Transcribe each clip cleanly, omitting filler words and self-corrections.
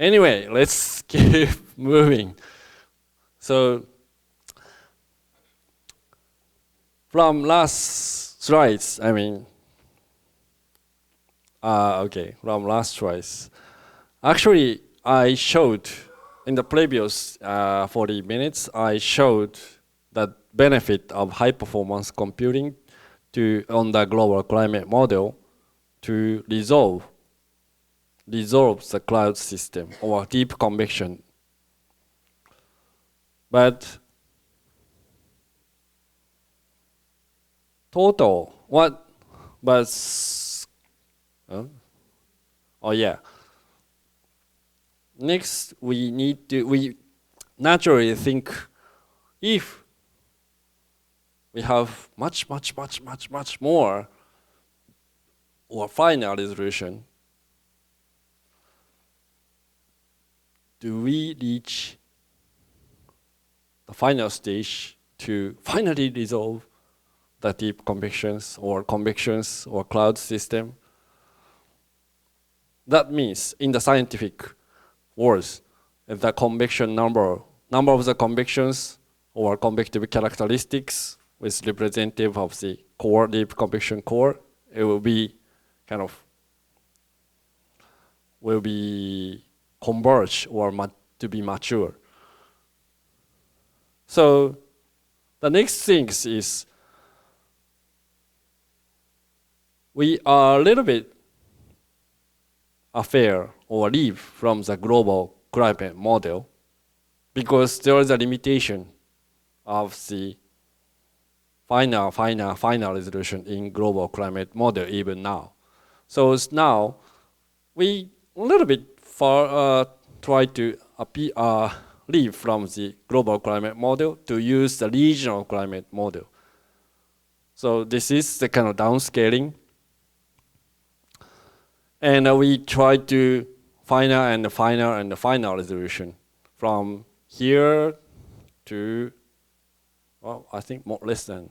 Anyway, let's keep moving. So from last slides, from last slides. Actually, I showed in the previous 40 minutes, I showed the benefit of high performance computing on the global climate model to resolve the cloud system or deep convection. But total, what was, next we naturally think if we have much more or final resolution, do we reach the final stage to finally resolve the deep convections or cloud system? That means in the scientific words, if the convection number of the convections or convective characteristics is representative of the core, deep convection core, it will be converge or to be mature. So the next thing is we are a little bit affair or leave from the global climate model because there is a limitation of the final resolution in global climate model even now. So now we a little bit try to leave from the global climate model to use the regional climate model. So this is the kind of downscaling. And we try to final resolution from here to, well, I think more less than,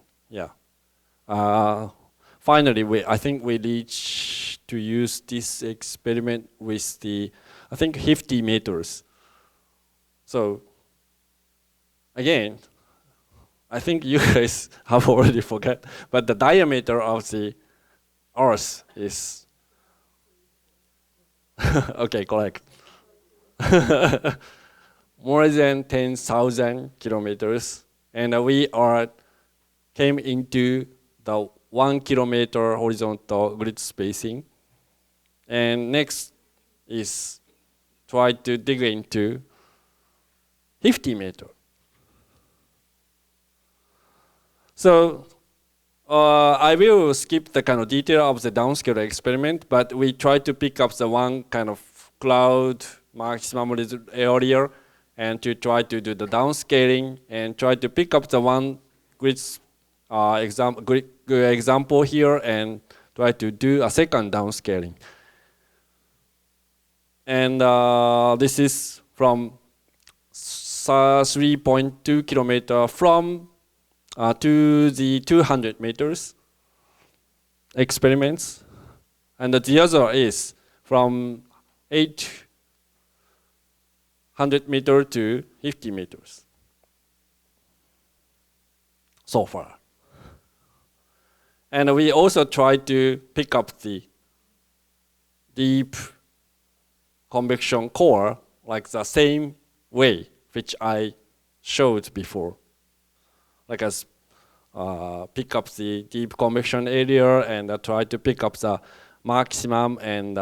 finally, I think we reach to use this experiment with the, I think 50 meters. So again, I think you guys have already forgot, but the diameter of the Earth is okay, correct. More than 10,000 kilometers, and we came into the 1 kilometer horizontal grid spacing. And next is try to dig into 50 meters. So I will skip the kind of detail of the downscale experiment, but we try to pick up the one kind of cloud maximum area and to try to do the downscaling and try to pick up the one grid example here and try to do a second downscaling. And this is from 3.2 kilometer from to the 200 meters experiments, and the other is from 800 meters to 50 meters so far. And we also try to pick up the deep convection core like the same way which I showed before. Like as pick up the deep convection area and try to pick up the maximum and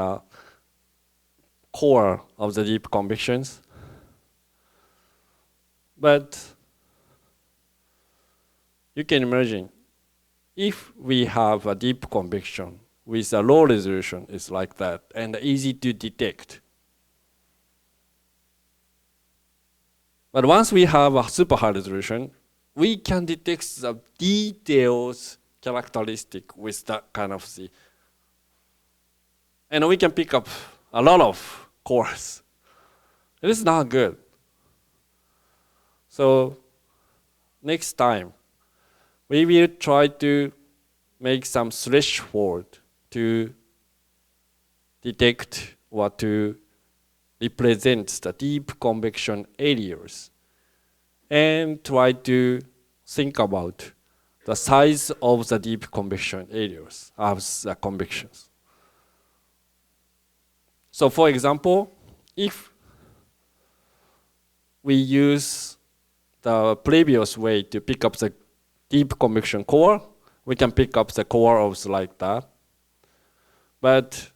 core of the deep convections. But you can imagine if we have a deep convection with a low resolution, it's like that and easy to detect. But once we have a super high resolution, we can detect the details characteristic with that kind of the, and we can pick up a lot of cores. It is not good. So next time, we will try to make some threshold to detect or to represents the deep convection areas and try to think about the size of the deep convection areas of the convections. So for example, if we use the previous way to pick up the deep convection core, we can pick up the core of like that. But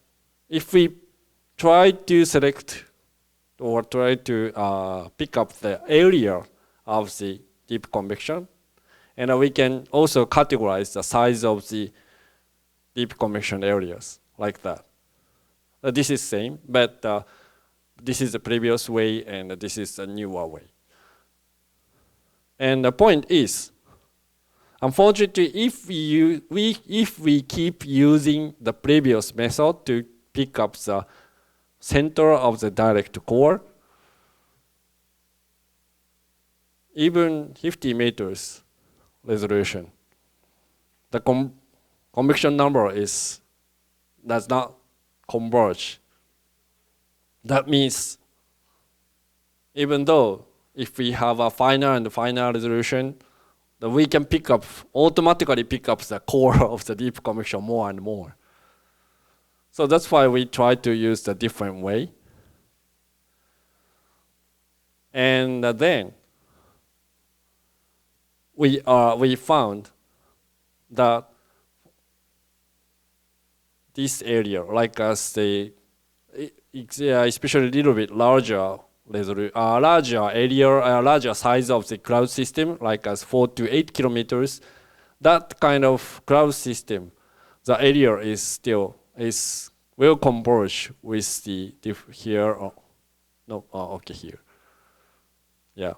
if we try to select or try to pick up the area of the deep convection, and we can also categorize the size of the deep convection areas like that. This is same, but this is the previous way and this is the newer way. And the point is, unfortunately, if we keep using the previous method to pick up the center of the direct core, even 50 meters resolution, the convection number does not converge. That means even though if we have a finer and finer resolution, that we can automatically pick up the core of the deep convection more and more. So that's why we try to use a different way. And then we found that this area, like especially a little bit larger area, larger size of the cloud system, like as 4 to 8 kilometers, that kind of cloud system, the area will converge with the here. Here. Yeah,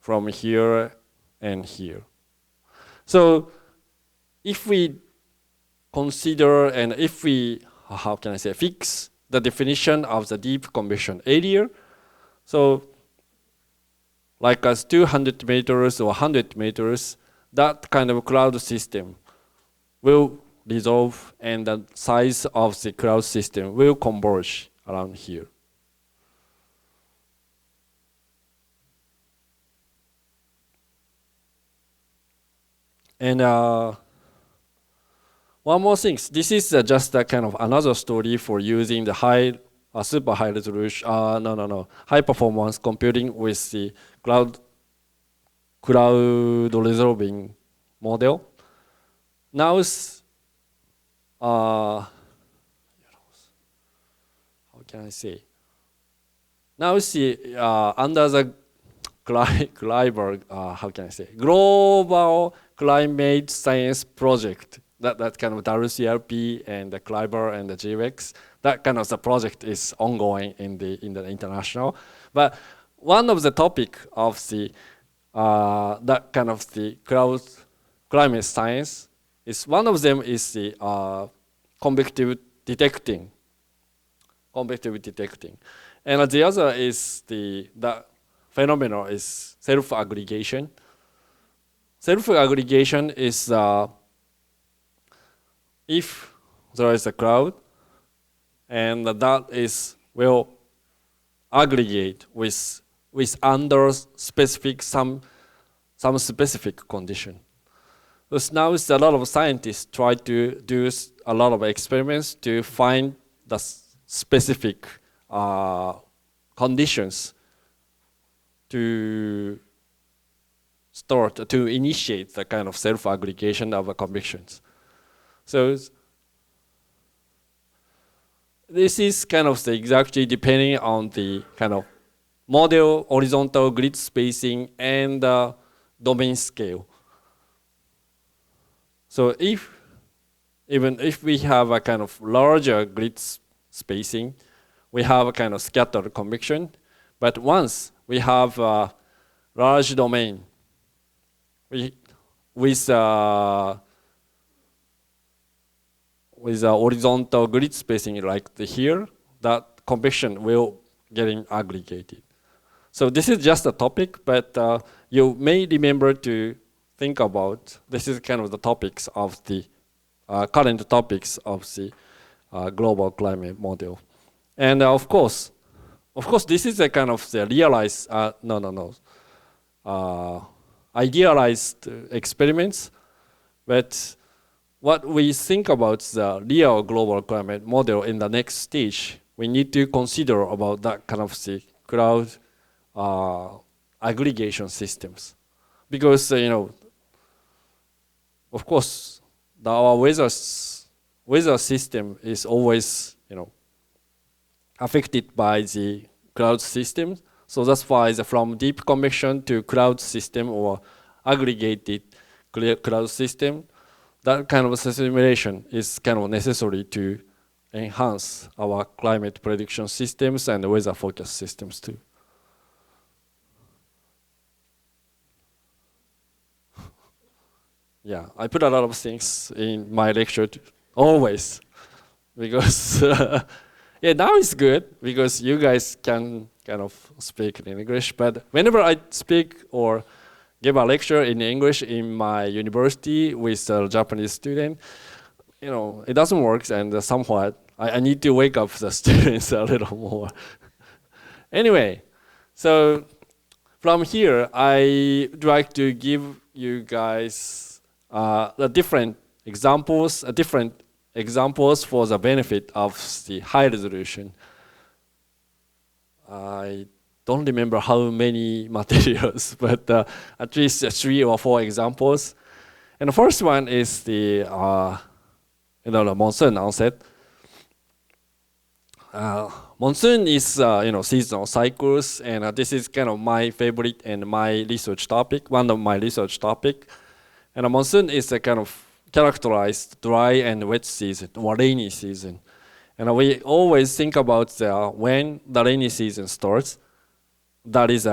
from here and here. So if we consider and if we, fix the definition of the deep convection area, so like as 200 meters or 100 meters, that kind of cloud system will resolve and the size of the cloud system will converge around here. And one more thing, this is just a kind of another story for using the super high resolution, high performance computing with the cloud resolving model. Now, how can I say? Now, under the Global Climate Science Project, that kind of WCRP and the CLIBER and the GWEX, that kind of the project is ongoing in the international. But one of the topic of the that kind of the climate science is one of them is the convective detecting, and the other is the phenomenon is self-aggregation. Self-aggregation is if there is a cloud and that will aggregate with under specific some specific condition. Because now a lot of scientists try to do a lot of experiments to find the specific conditions to initiate the kind of self-aggregation of convections. So this is kind of exactly depending on the kind of model, horizontal grid spacing, and domain scale. So even if we have a kind of larger grid spacing, we have a kind of scattered convection. But once we have a large domain with a horizontal grid spacing like here, that convection will getting aggregated. So this is just a topic, but you may remember to think about, this is kind of the topics of the current topics of the global climate model. And of course, Of course, this is a kind of the realized, idealized experiments, but what we think about the real global climate model in the next stage, we need to consider about that kind of the cloud aggregation systems. Because, of course, our weather system is always, affected by the cloud system. So that's why from deep convection to cloud system or aggregated cloud system, that kind of simulation is kind of necessary to enhance our climate prediction systems and weather forecast systems too. Yeah, I put a lot of things in my lecture always, because yeah, now it's good because you guys can kind of speak in English. But whenever I speak or give a lecture in English in my university with a Japanese student, it doesn't work, and somewhat I need to wake up the students a little more. Anyway, so from here, I would like to give you guys the different examples for the benefit of the high resolution. I don't remember how many materials, but at least 3 or 4 examples. And the first one is the monsoon onset. Monsoon is seasonal cycles, and this is kind of my favorite and my research topic, one of my research topic. And a monsoon is a kind of characterized dry and wet season or rainy season. And we always think about when the rainy season starts. That is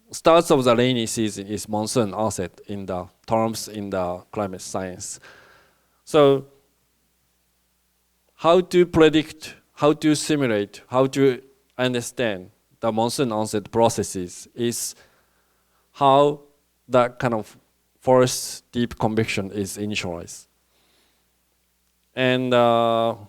starts of the rainy season is monsoon onset in the terms in the climate science. So how to predict, how to simulate, how to understand the monsoon onset processes is how that kind of first deep convection is initialized. And more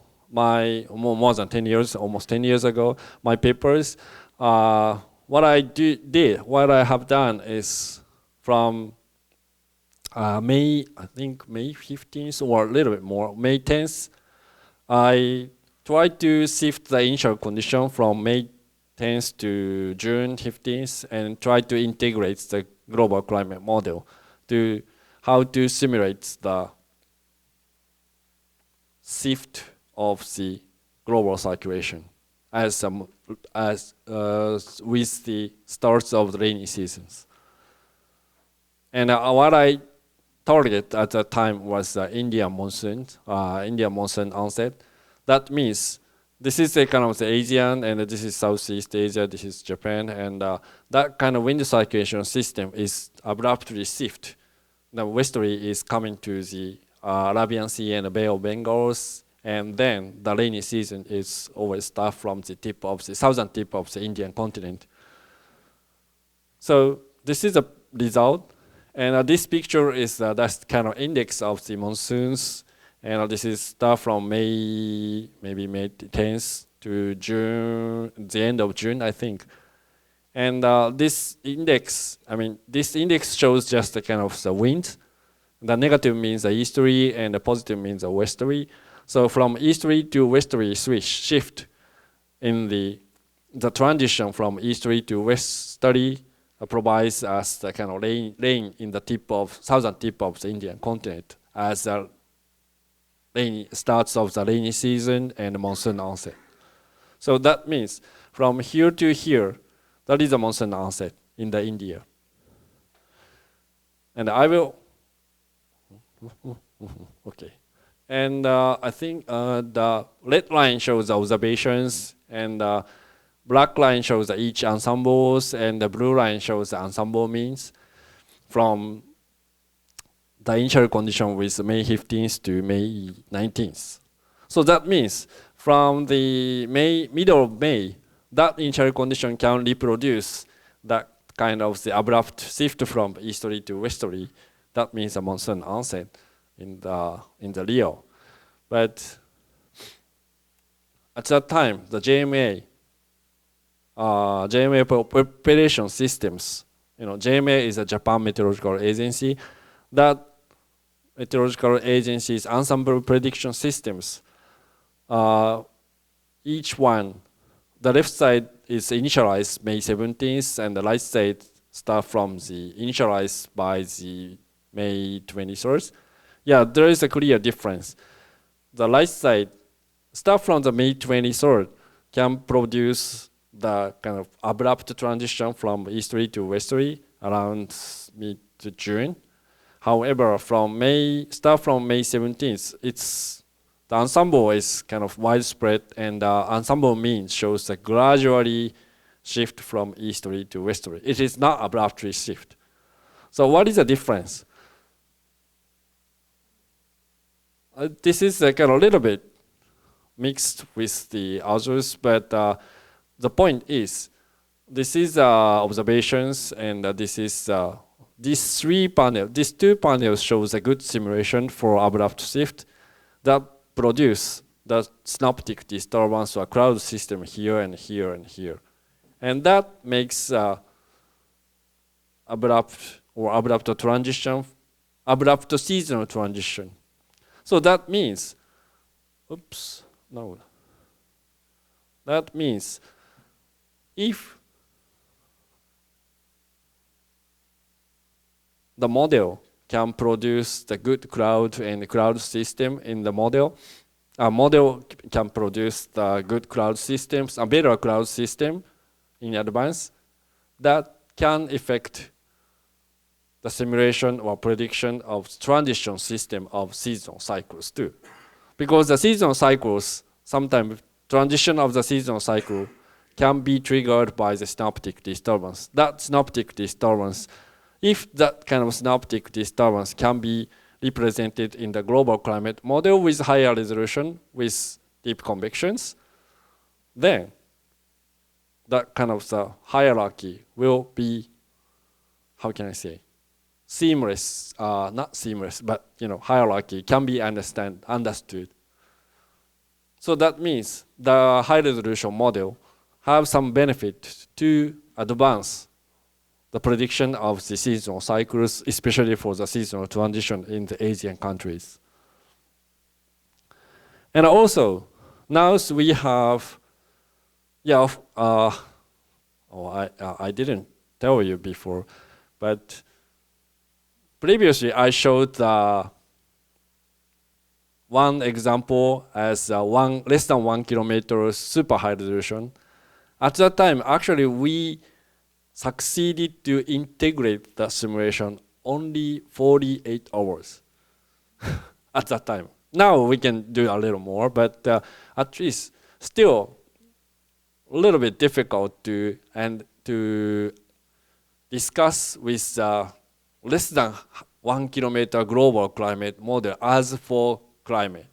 than 10 years, almost 10 years ago, my papers, what I have done is from May 15th or a little bit more, May 10th, I tried to shift the initial condition from May 10th to June 15th and try to integrate the global climate model to how to simulate the shift of the global circulation as with the starts of the rainy seasons. And what I targeted at that time was Indian monsoon onset. That means this is a kind of the Asian, and this is Southeast Asia, this is Japan, and that kind of wind circulation system is abruptly shift. The westerly is coming to the Arabian Sea and the Bay of Bengals, and then the rainy season is always start from the tip of the southern tip of the Indian continent. So this is a result, and this picture is that's kind of index of the monsoons, and this is start from maybe May 10th to June, the end of June, I think. And this index shows just the kind of the wind. The negative means the easterly, and the positive means the westerly. So from easterly to westerly shift in the transition from easterly to westerly provides us the kind of rain in the southern tip of the Indian continent as the rainy starts of the rainy season and monsoon onset. So that means from here to here, that is the monsoon onset in the India. And I will, okay. And I think the red line shows the observations, and the black line shows the each ensembles, and the blue line shows the ensemble means from the initial condition with May 15th to May 19th. So that means from the middle of May, that initial condition can reproduce that kind of the abrupt shift from easterly to westerly. That means a monsoon onset in the real. But at that time, the JMA JMA preparation systems. JMA is a Japan Meteorological Agency. That meteorological agency's ensemble prediction systems. Each one, the left side is initialized May 17th, and the right side start from the initialized by the May 23rd. Yeah, there is a clear difference. The right side, start from the May 23rd, can produce the kind of abrupt transition from easterly to westerly around mid-June. However, start from May 17th, the ensemble is kind of widespread, and the ensemble mean shows a gradually shift from easterly to westerly. It is not abruptly shift. So what is the difference? This is kind of a little bit mixed with the others, but the point is, this is observations, and these two panels shows a good simulation for abrupt shift that produce the synoptic disturbance or cloud system here and here and here. And that makes abrupt seasonal transition. So that means, that means if the model can produce the good cloud and cloud system in the model, a model can produce the good cloud systems, a better cloud system in advance, that can affect the simulation or prediction of transition system of seasonal cycles too. Because the seasonal cycles, sometimes transition of the seasonal cycle can be triggered by the synoptic disturbance. That synoptic disturbance, if that kind of synoptic disturbance can be represented in the global climate model with higher resolution, with deep convections, then that kind of the hierarchy will be, how can I say, seamless, not seamless, but hierarchy can be understood. So that means the high resolution model have some benefit to advance the prediction of the seasonal cycles, especially for the seasonal transition in the Asian countries. And also, now we have, I didn't tell you before, but previously I showed one example as less than 1 kilometer super high resolution. At that time, actually, we succeeded to integrate the simulation only 48 hours at that time. Now we can do a little more, but at least still a little bit difficult to discuss with less than 1 kilometer global climate model as for climate.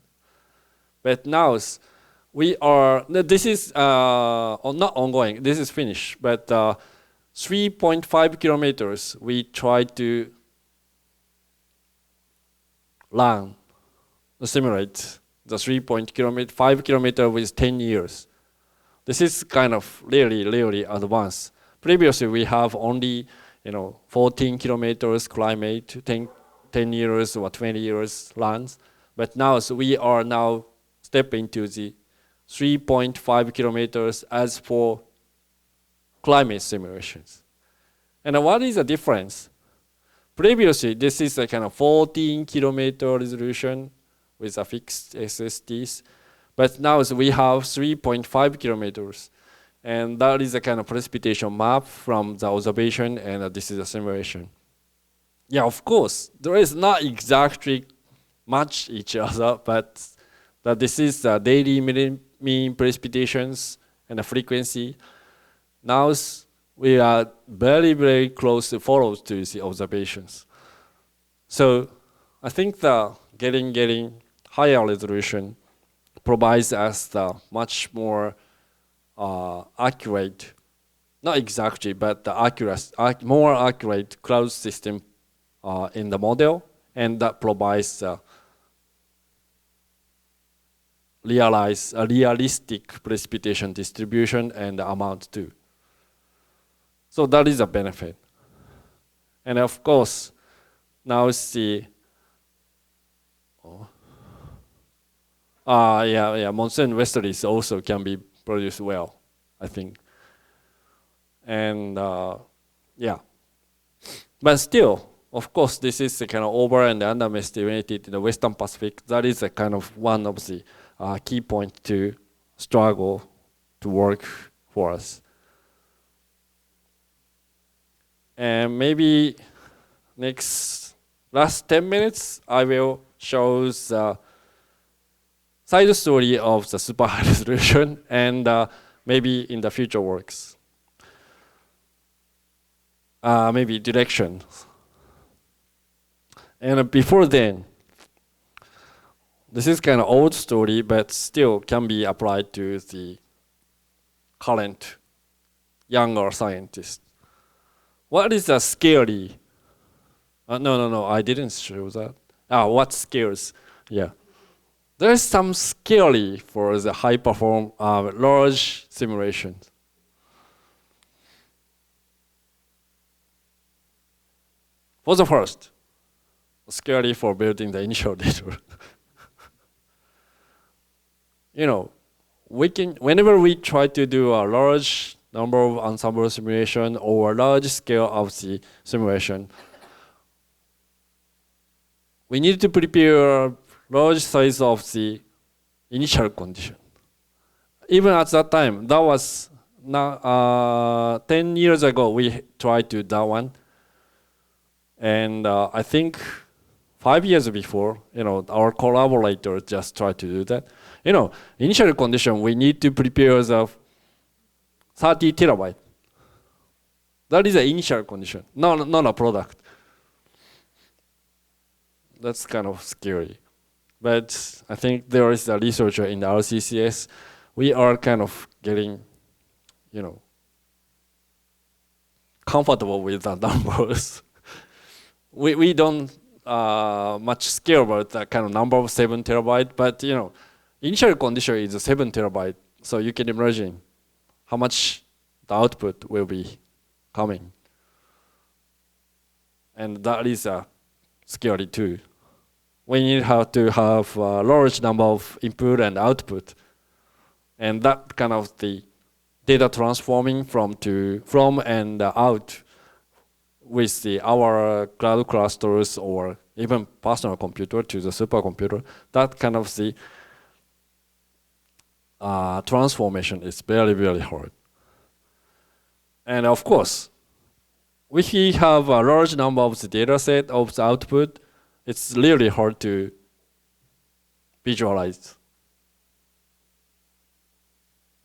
But now this is not ongoing, this is finished, but 3.5 kilometers we try to simulate the 3.5 kilometer with 10 years. This is kind of really advanced. Previously we have only 14 kilometers climate, 10 years or 20 years lands. But now we are now stepping to the 3.5 kilometers as for climate simulations. And what is the difference? Previously, this is a kind of 14 kilometer resolution with a fixed SSTs. But now we have 3.5 kilometers. And that is a kind of precipitation map from the observation, and this is a simulation. Yeah, of course, there is not exactly match each other, but this is the daily mean precipitations and the frequency. Now we are very close to follow to the observations. So I think the getting higher resolution provides us the much more accurate, not exactly, but the more accurate cloud system in the model, and that provides a realistic precipitation distribution and amount too. So that is a benefit. And of course, now see, monsoon westerlies also can be produced well, I think. And yeah, but still, of course, this is a kind of over and underestimated in the Western Pacific. That is a kind of one of the key points to struggle to work for us. And maybe last 10 minutes, I will show the side story of the super high resolution and maybe in the future works. Maybe directions. And before then, this is kind of old story, but still can be applied to the current younger scientists. What is the scary? No, I didn't show that. What scares? Yeah. There is some scary for the high perform large simulations. For the first, scary for building the initial data. Whenever we try to do a large number of ensemble simulation or a large scale of the simulation, we need to prepare a large size of the initial condition. Even at that time, that was 10 years ago, we tried to do that one. And I think 5 years before, our collaborators just tried to do that. Initial condition, we need to prepare the 30 terabyte. That is the initial condition, not a product. That's kind of scary. But I think there is a researcher in the R-CCS. We are kind of getting, comfortable with the numbers. We don't much care about the kind of number of 7 terabyte, but initial condition is 7 terabyte. So you can imagine how much the output will be coming. And that is scary too. We need to have a large number of input and output. And that kind of the data transforming from and out with our cloud clusters or even personal computer to the supercomputer, that kind of the transformation is very, very hard. And of course, if we have a large number of the data set of the output, it's really hard to visualize.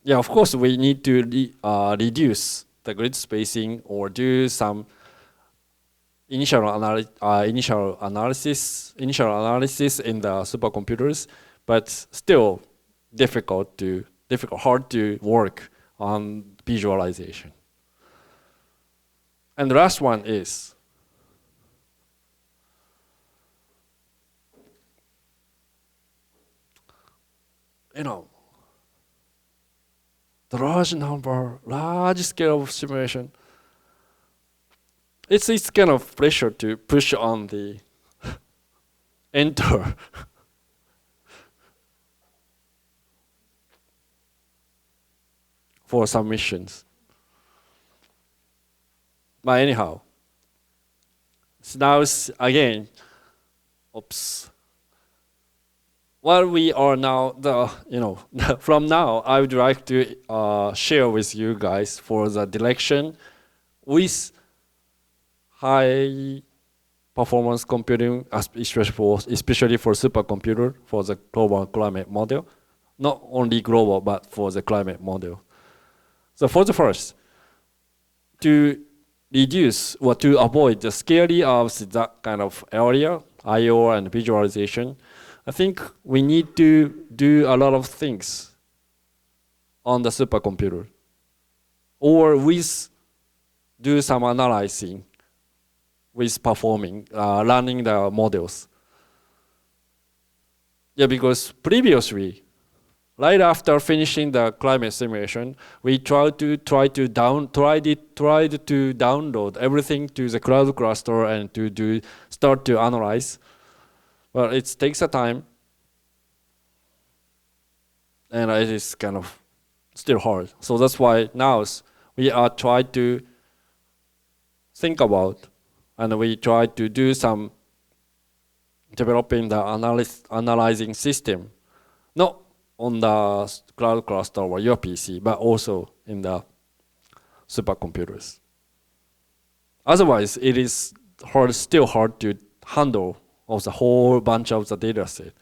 Yeah, of course, we need to reduce the grid spacing or do some initial analysis in the supercomputers, but still hard to work on visualization. And the last one is the large scale of simulation. It's kind of pressure to push on the enter. For some missions. But anyhow, so now again, what we are now, from now, I would like to share with you guys for the direction with high performance computing, especially for supercomputer for the global climate model. Not only global, but for the climate model. So for the first, to reduce or to avoid the scary of that kind of area, I/O and visualization, I think we need to do a lot of things on the supercomputer, or do some analyzing with performing, running the models. Yeah, because previously, right after finishing the climate simulation, we tried to download everything to the cloud cluster and start to analyze. Well, it takes a time, and it is kind of still hard. So that's why now we are trying to think about, and we try to do some developing the analyzing system, not on the cloud cluster or your PC, but also in the supercomputers. Otherwise, it is still hard to handle of the whole bunch of the data set.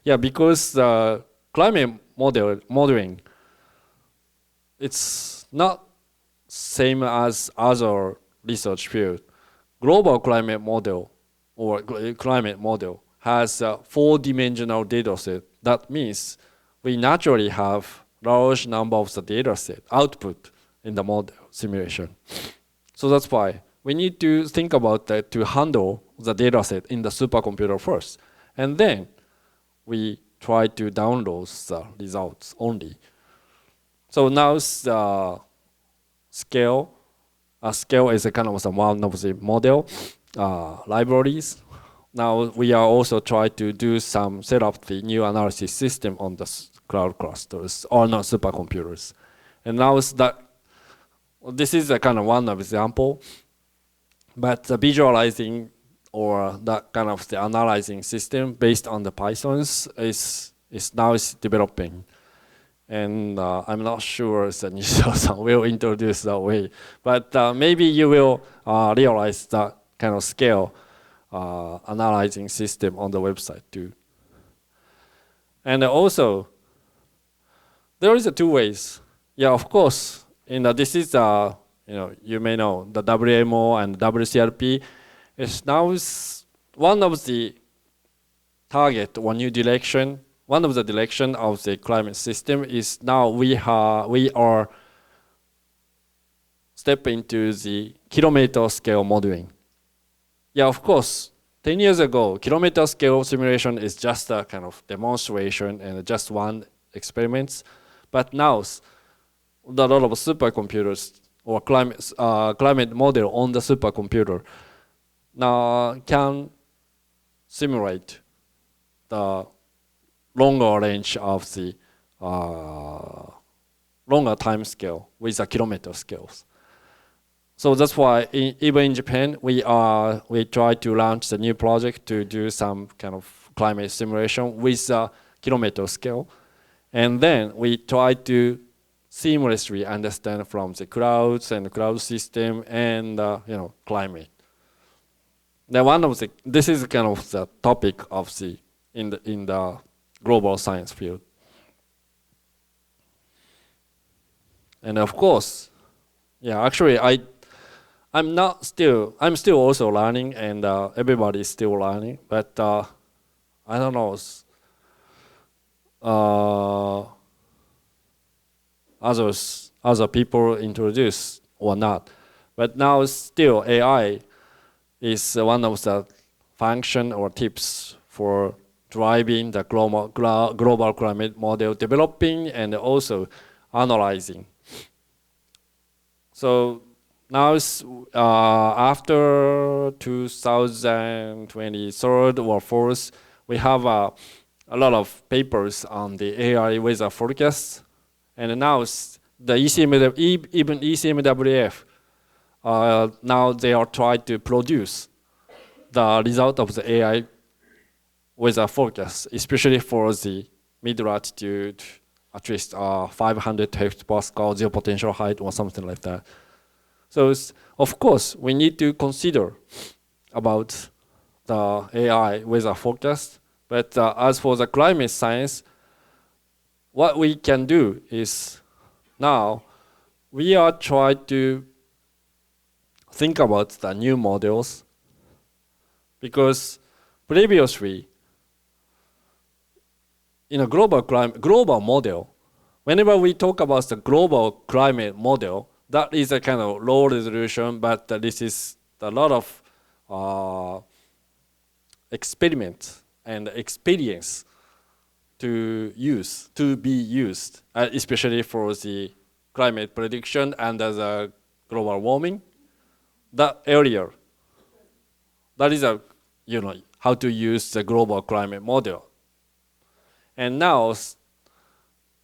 Yeah, because the climate modeling, it's not same as other research field. Global climate model or climate model has a 4-dimensional data set. That means we naturally have large number of the data set output in the model simulation. So that's why we need to think about that to handle the data set in the supercomputer first. And then we try to download the results only. So now the scale is a kind of one of the model libraries. Now we are also trying to do some set up the new analysis system on the cloud clusters or not supercomputers. And now this is a kind of one example, but the visualizing or that kind of the analyzing system based on the Pythons is now developing. And I'm not sure the Nishio-san will introduce that way, but maybe you will realize that kind of scale analyzing system on the website too. And also, there is 2 ways. Yeah, of course. This is you may know the WMO and WCRP is now one of the target or new direction. One of the direction of the climate system is now we are stepping into the kilometer scale modeling. Yeah, of course, 10 years ago, kilometer scale simulation is just a kind of demonstration and just one experiments. But now, a lot of supercomputers or climate model on the supercomputer now can simulate the longer range of the longer time scale with the kilometer scales. So that's why even in Japan, we try to launch the new project to do some kind of climate simulation with a kilometer scale. And then we try to seamlessly understand from the clouds and the cloud system and climate. Now this is kind of the topic of in the global science field. And of course, yeah, actually I'm still also learning, and everybody is still learning, but I don't know other people introduce or not. But now still AI is one of the function or tips for driving the global climate model developing and also analyzing. So now after 2023 or 4th, we have a lot of papers on the AI weather forecast. And now the even ECMWF, now they are trying to produce the result of the AI weather forecast, especially for the mid-latitude, at least 500 hectopascal geopotential height or something like that. So of course, we need to consider about the AI weather forecast. But as for the climate science, what we can do is now we are trying to think about the new models, because previously in a global model, whenever we talk about the global climate model, that is a kind of low resolution, but this is a lot of experiments and experience to be used, especially for the climate prediction and the global warming. That area, that is how to use the global climate model. And now,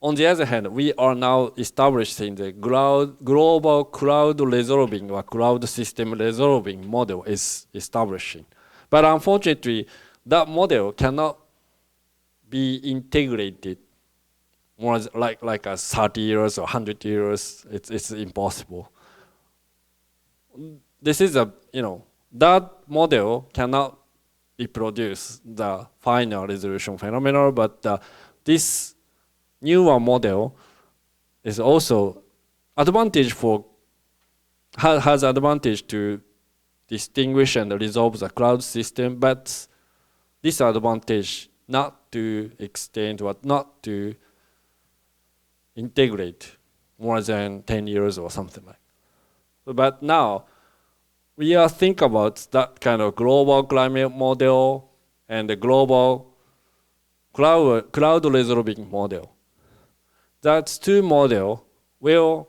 on the other hand, we are now establishing the global cloud resolving or cloud system resolving model is establishing. But unfortunately, that model cannot be integrated more like a 30 years or 100 years. It's impossible. This is that model cannot reproduce the final resolution phenomenon, but this newer model is also has advantage to distinguish and resolve the cloud system, but disadvantage not to extend or not to integrate more than 10 years or something like that. But now we are thinking about that kind of global climate model and the global cloud resolving model. That two model will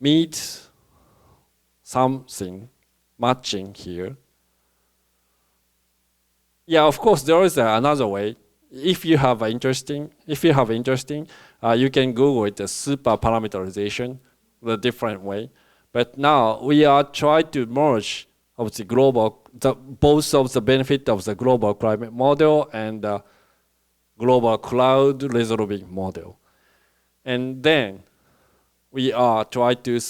meet something matching here. Yeah, of course, there is another way. If you have interesting, you can Google it, the super parameterization, the different way. But now we are trying to merge of both of the benefit of the global climate model and the global cloud resolving model. And then we are trying to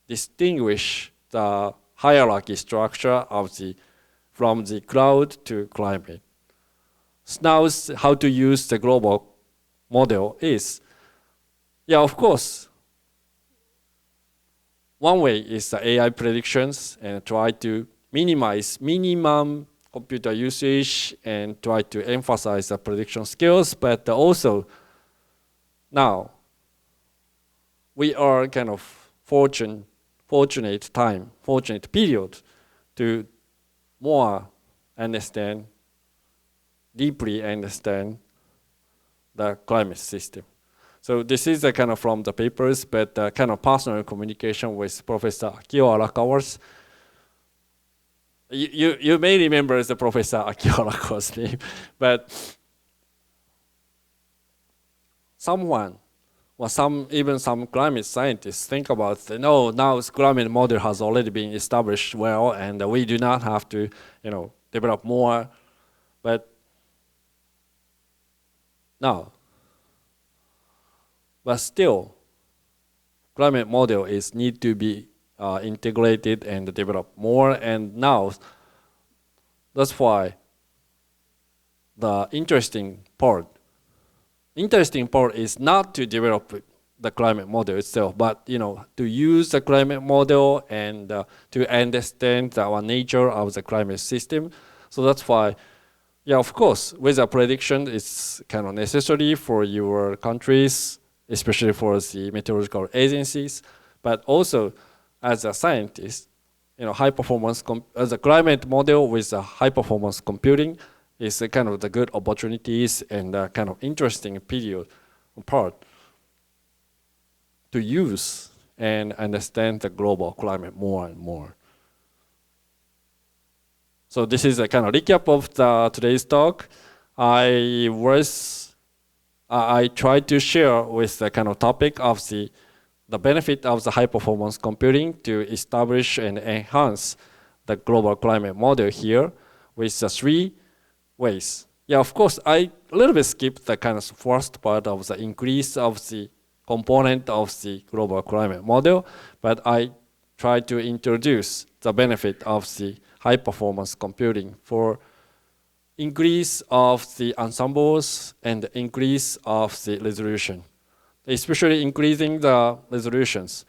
distinguish the hierarchy structure from the cloud to climate. So now how to use the global model is, of course, one way is the AI predictions and try to minimize minimum computer usage and try to emphasize the prediction skills, but also now we are kind of fortunate period to more deeply understand the climate system. So this is kind of from the papers, but kind of personal communication with Professor Akio Arakawa's. You may remember the Professor Akio Arakawa's name, but even some climate scientists think about, no, now climate model has already been established well, and we do not have to, develop more. But now, but still, climate model need to be integrated and developed more. And now, that's why the interesting part is not to develop the climate model itself, but to use the climate model and to understand our nature of the climate system. So that's why, of course, weather prediction is kind of necessary for your countries, especially for the meteorological agencies, but also as a scientist, high performance as a climate model with a high performance computing is a kind of the good opportunities and a kind of interesting part to use and understand the global climate more and more. So this is a kind of recap of today's talk. I tried to share with the kind of topic of the benefit of the high performance computing to establish and enhance the global climate model here with the three ways. Of course, I a little bit skipped the kind of first part of the increase of the component of the global climate model, but I tried to introduce the benefit of the high performance computing for increase of the ensembles and increase of the resolution, especially increasing the resolutions.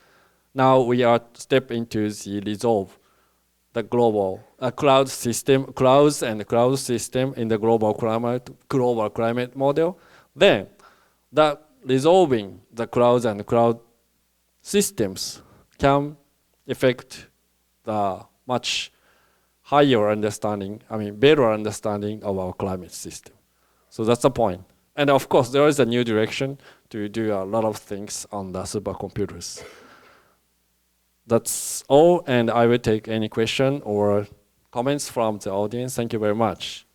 Now we are step into the resolve the global clouds and cloud system in the global climate model. Then that resolving the clouds and cloud systems can affect the much higher understanding, better understanding of our climate system. So that's the point. And of course, there is a new direction to do a lot of things on the supercomputers. That's all, and I will take any question or comments from the audience. Thank you very much.